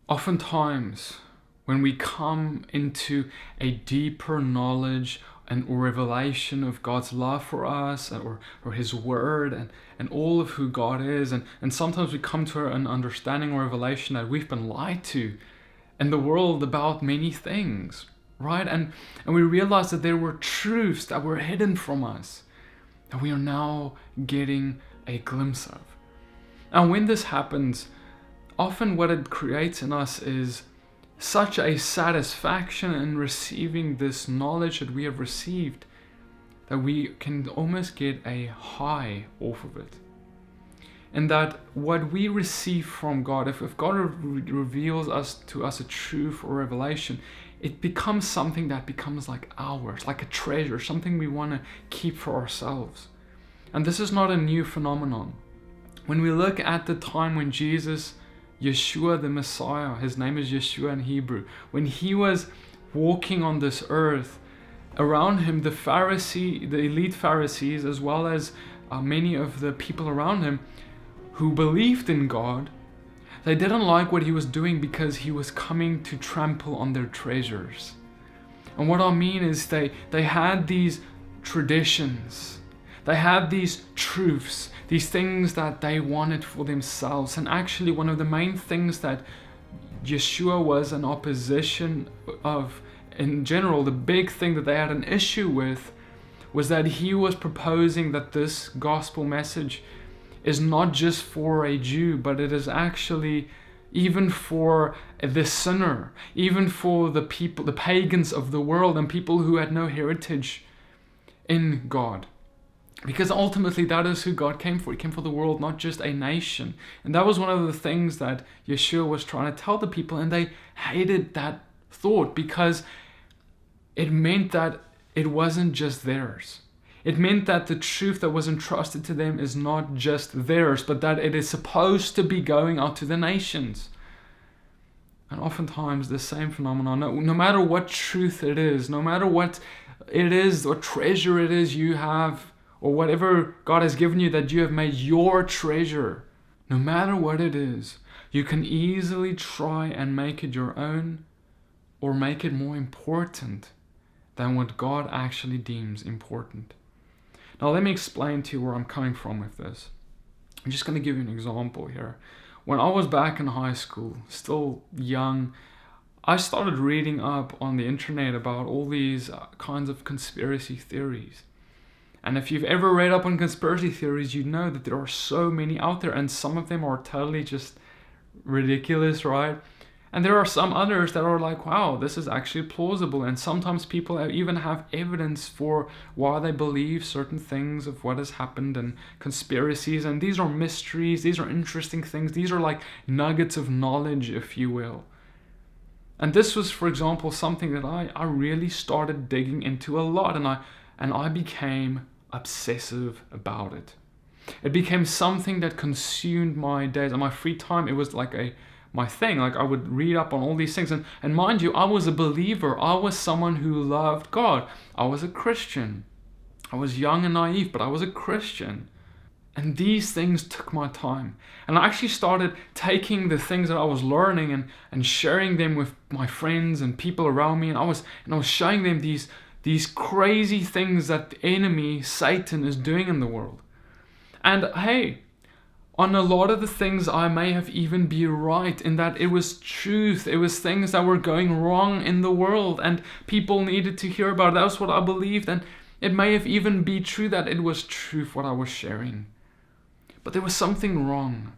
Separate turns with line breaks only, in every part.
Oftentimes, when we come into a deeper knowledge and or revelation of God's love for us, or His Word, and all of who God is, and sometimes we come to an understanding or revelation that we've been lied to in the world about many things, right? And we realize that there were truths that were hidden from us that we are now getting a glimpse of. And when this happens, often what it creates in us is such a satisfaction in receiving this knowledge that we have received that we can almost get a high off of it. And that what we receive from God, if God reveals to us a truth or revelation, it becomes something that becomes like ours, like a treasure, something we want to keep for ourselves. And this is not a new phenomenon. When we look at the time when Jesus, Yeshua the Messiah, his name is Yeshua in Hebrew, when he was walking on this earth, around him the elite Pharisees, as well as many of the people around him who believed in God, they didn't like what he was doing because he was coming to trample on their treasures. And what I mean is they had these traditions, they had these truths, these things that they wanted for themselves. And actually one of the main things that Yeshua was in opposition of, in general, the big thing that they had an issue with, was that he was proposing that this gospel message is not just for a Jew, but it is actually even for the sinner, even for the people, the pagans of the world, and people who had no heritage in God. Because ultimately that is who God came for. He came for the world, not just a nation. And that was one of the things that Yeshua was trying to tell the people, and they hated that thought because it meant that it wasn't just theirs. It meant that the truth that was entrusted to them is not just theirs, but that it is supposed to be going out to the nations. And oftentimes the same phenomenon, no matter what truth it is, no matter what it is, what treasure it is you have, or whatever God has given you that you have made your treasure, no matter what it is, you can easily try and make it your own, or make it more important than what God actually deems important. Now let me explain to you where I'm coming from with this. I'm just going to give you an example here. When I was back in high school, still young, I started reading up on the internet about all these kinds of conspiracy theories. And if you've ever read up on conspiracy theories, you know that there are so many out there, and some of them are totally just ridiculous, right? And there are some others that are like, wow, this is actually plausible. And sometimes people even have evidence for why they believe certain things of what has happened and conspiracies. And these are mysteries. These are interesting things. These are like nuggets of knowledge, if you will. And this was, for example, something that I really started digging into a lot. And I became obsessive about it. It became something that consumed my days and my free time. It was like my thing. Like I would read up on all these things. And mind you, I was a believer. I was someone who loved God. I was a Christian. I was young and naive, but I was a Christian. And these things took my time. And I actually started taking the things that I was learning and sharing them with my friends and people around me. And I was showing them these crazy things that the enemy, Satan, is doing in the world. And hey, on a lot of the things I may have even been right in that it was truth. It was things that were going wrong in the world and people needed to hear about it. That was what I believed, and it may have even been true that it was truth what I was sharing. But there was something wrong.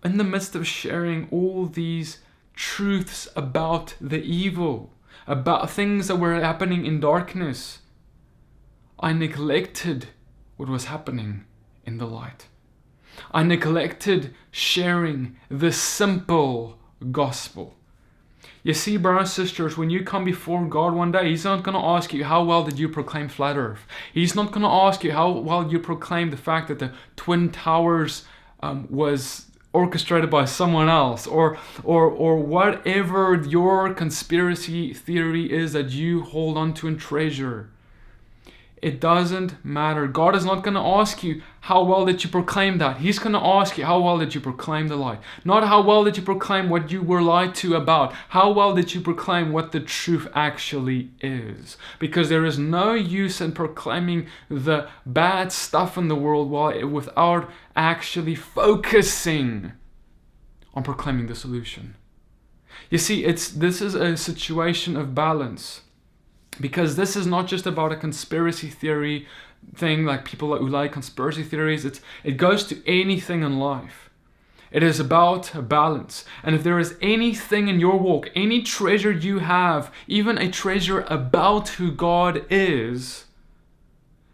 In the midst of sharing all these truths about the evil, about things that were happening in darkness, I neglected what was happening in the light. I neglected sharing the simple gospel. You see, brothers and sisters, when you come before God one day, He's not going to ask you, how well did you proclaim flat earth? He's not going to ask you how well you proclaimed the fact that the Twin Towers was orchestrated by someone else, or whatever your conspiracy theory is that you hold on to and treasure. It doesn't matter. God is not going to ask you, how well did you proclaim that? He's going to ask you, how well did you proclaim the light? Not how well did you proclaim what you were lied to about. How well did you proclaim what the truth actually is? Because there is no use in proclaiming the bad stuff in the world without actually focusing on proclaiming the solution. You see, this is a situation of balance. Because this is not just about a conspiracy theory thing, like people who like conspiracy theories. It goes to anything in life. It is about a balance. And if there is anything in your walk, any treasure you have, even a treasure about who God is,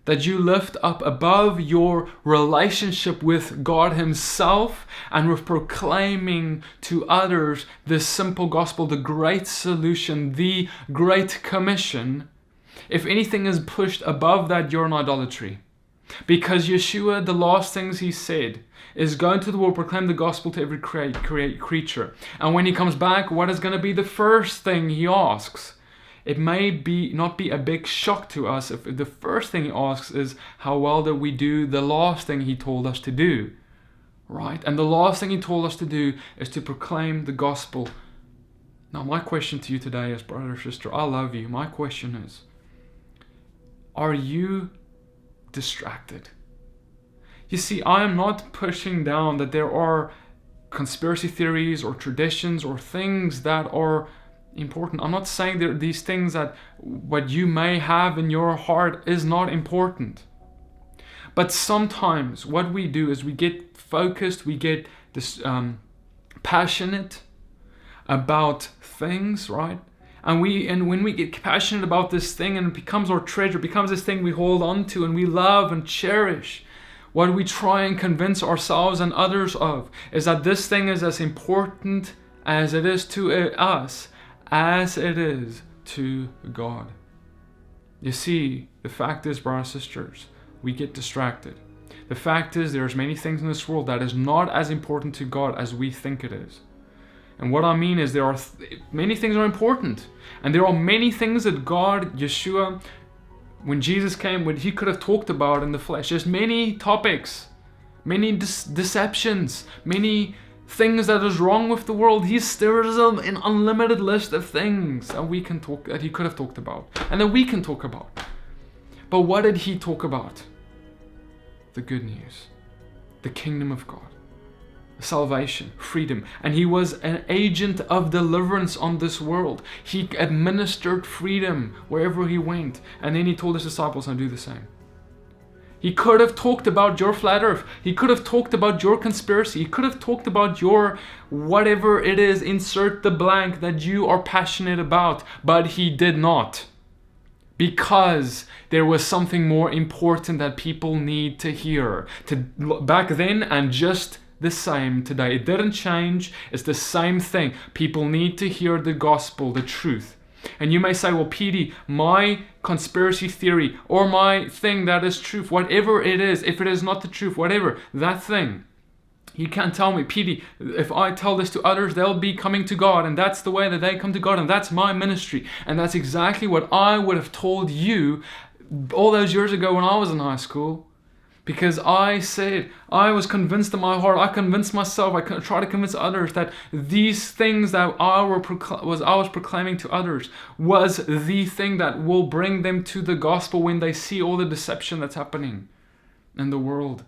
that you lift up above your relationship with God Himself and with proclaiming to others the simple gospel, the great solution, the great commission, if anything is pushed above that, you're in idolatry. Because Yeshua, the last things He said is go into the world, proclaim the gospel to every creature. And when He comes back, what is going to be the first thing He asks? It may not be a big shock to us if the first thing He asks is, how well did we do the last thing He told us to do? Right? And the last thing He told us to do is to proclaim the gospel. Now, my question to you today is, brother or sister, I love you. My question is, are you distracted? You see, I am not pushing down that there are conspiracy theories or traditions or things that are important. I'm not saying that these things that what you may have in your heart is not important. But sometimes what we do is we get focused, we get this passionate about things, right? And when we get passionate about this thing and it becomes our treasure, becomes this thing we hold on to and we love and cherish, what we try and convince ourselves and others of is that this thing is as important as it is to us as it is to God. You see, the fact is, brothers and sisters, we get distracted. The fact is, there's many things in this world that is not as important to God as we think it is. And what I mean is there are many things are important. And there are many things that God, Yeshua, when Jesus came, what He could have talked about in the flesh. There's many topics, many deceptions, many things that is wrong with the world. There is an unlimited list of things that He could have talked about and that we can talk about. But what did He talk about? The good news, the kingdom of God, salvation, freedom. And He was an agent of deliverance on this world. He administered freedom wherever He went, and then He told His disciples to do the same. He could have talked about your flat earth. He could have talked about your conspiracy. He could have talked about your whatever it is, insert the blank that you are passionate about. But He did not. Because there was something more important that people need to hear. Back then and just the same today. It didn't change. It's the same thing. People need to hear the gospel, the truth. And you may say, well, PD, my conspiracy theory or my thing that is truth, whatever it is, if it is not the truth, whatever, that thing, you can't tell me, PD, if I tell this to others, they'll be coming to God, and that's the way that they come to God, and that's my ministry. And that's exactly what I would have told you all those years ago when I was in high school. Because I said, I was convinced in my heart, I convinced myself, I tried to convince others that these things that I was proclaiming to others was the thing that will bring them to the gospel when they see all the deception that's happening in the world.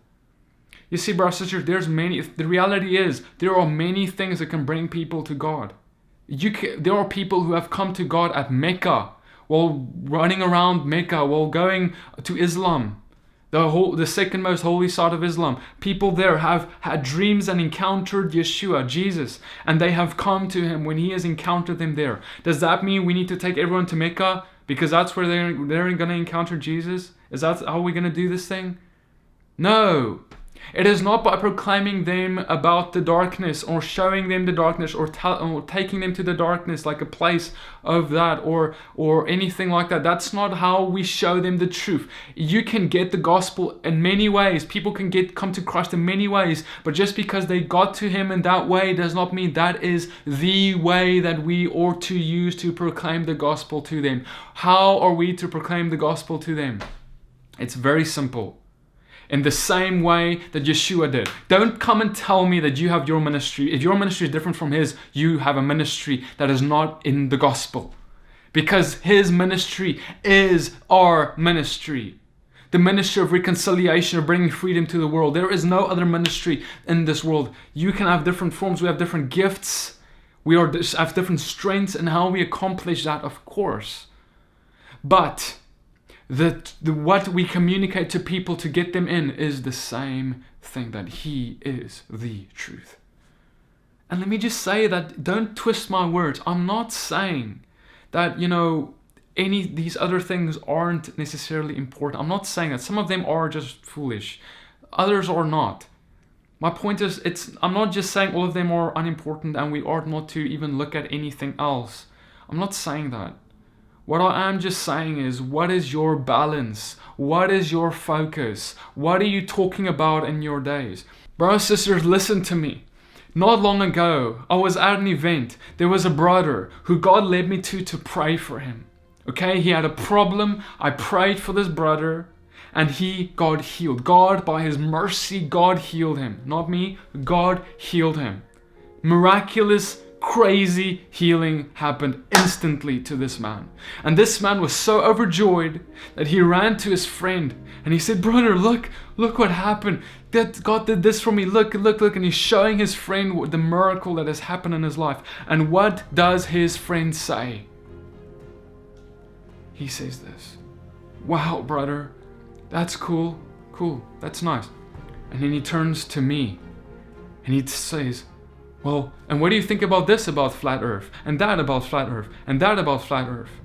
You see, brothers and sisters, the reality is, there are many things that can bring people to God. There are people who have come to God at Mecca, while running around Mecca, while going to Islam. The second most holy site of Islam. People there have had dreams and encountered Yeshua, Jesus, and they have come to Him when He has encountered them there. Does that mean we need to take everyone to Mecca because that's where they're going to encounter Jesus? Is that how we're going to do this thing? No. It is not by proclaiming them about the darkness or showing them the darkness or taking them to the darkness like a place of that or anything like that. That's not how we show them the truth. You can get the gospel in many ways. People can come to Christ in many ways, but just because they got to Him in that way does not mean that is the way that we ought to use to proclaim the gospel to them. How are we to proclaim the gospel to them? It's very simple. in the same way that Yeshua did. Don't come and tell me that you have your ministry. If your ministry is different from his, you have a ministry that is not in the gospel. Because his ministry is our ministry. The ministry of reconciliation, of bringing freedom to the world. There is no other ministry in this world. You can have different forms. We have different gifts. We have different strengths in how we accomplish that, of course. But what we communicate to people to get them in is the same thing, that he is the truth. And let me just say that, don't twist my words. I'm not saying that, these other things aren't necessarily important. I'm not saying that. Some of them are just foolish. Others are not. My point is, I'm not just saying all of them are unimportant and we ought not to even look at anything else. I'm not saying that. What I am just saying is, what is your balance? What is your focus? What are you talking about in your days? Brothers and sisters, listen to me. Not long ago, I was at an event. There was a brother who God led me to pray for him. Okay, he had a problem. I prayed for this brother and he got healed. God, by his mercy, God healed him. Not me, God healed him. Miraculous, crazy healing happened instantly to this man. And this man was so overjoyed that he ran to his friend and he said, "Brother, look what happened. That God did this for me. Look. And he's showing his friend the miracle that has happened in his life. And what does his friend say? He says this: "Wow, brother, that's cool, that's nice." And then he turns to me and he says, "Well, and what do you think about this about flat earth? And that about flat earth? And that about flat earth?"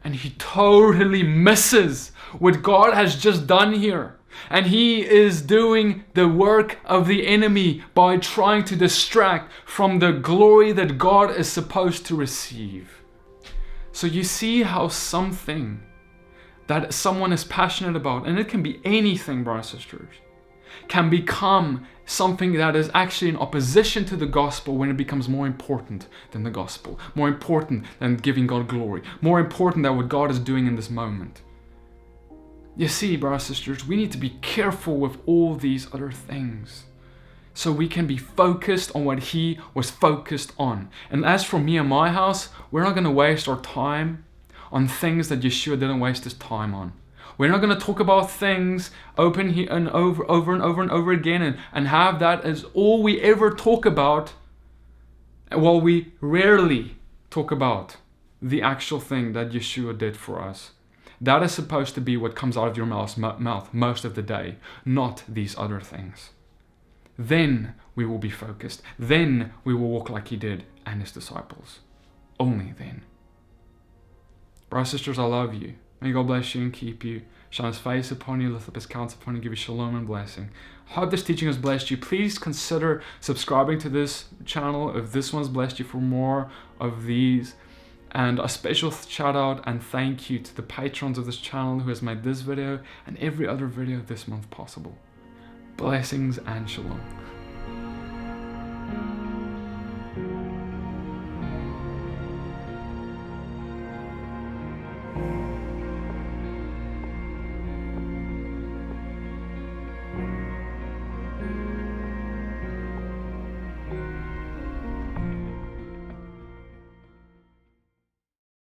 And he totally misses what God has just done here. And he is doing the work of the enemy by trying to distract from the glory that God is supposed to receive. So you see how something that someone is passionate about, and it can be anything, brothers and sisters, can become something that is actually in opposition to the gospel when it becomes more important than the gospel, more important than giving God glory, more important than what God is doing in this moment. You see, brothers and sisters, we need to be careful with all these other things so we can be focused on what he was focused on. And as for me and my house, we're not going to waste our time on things that Yeshua didn't waste his time on. We're not going to talk about things over and over again and have that as all we ever talk about, while we rarely talk about the actual thing that Yeshua did for us. That is supposed to be what comes out of your mouth most of the day, not these other things. Then we will be focused. Then we will walk like he did and his disciples. Only then. Brothers and sisters, I love you. May God bless you and keep you, shine his face upon you, lift up his countenance upon you, give you shalom and blessing. Hope this teaching has blessed you. Please consider subscribing to this channel if this one's blessed you for more of these. And a special shout out and thank you to the patrons of this channel who has made this video and every other video this month possible. Blessings and shalom.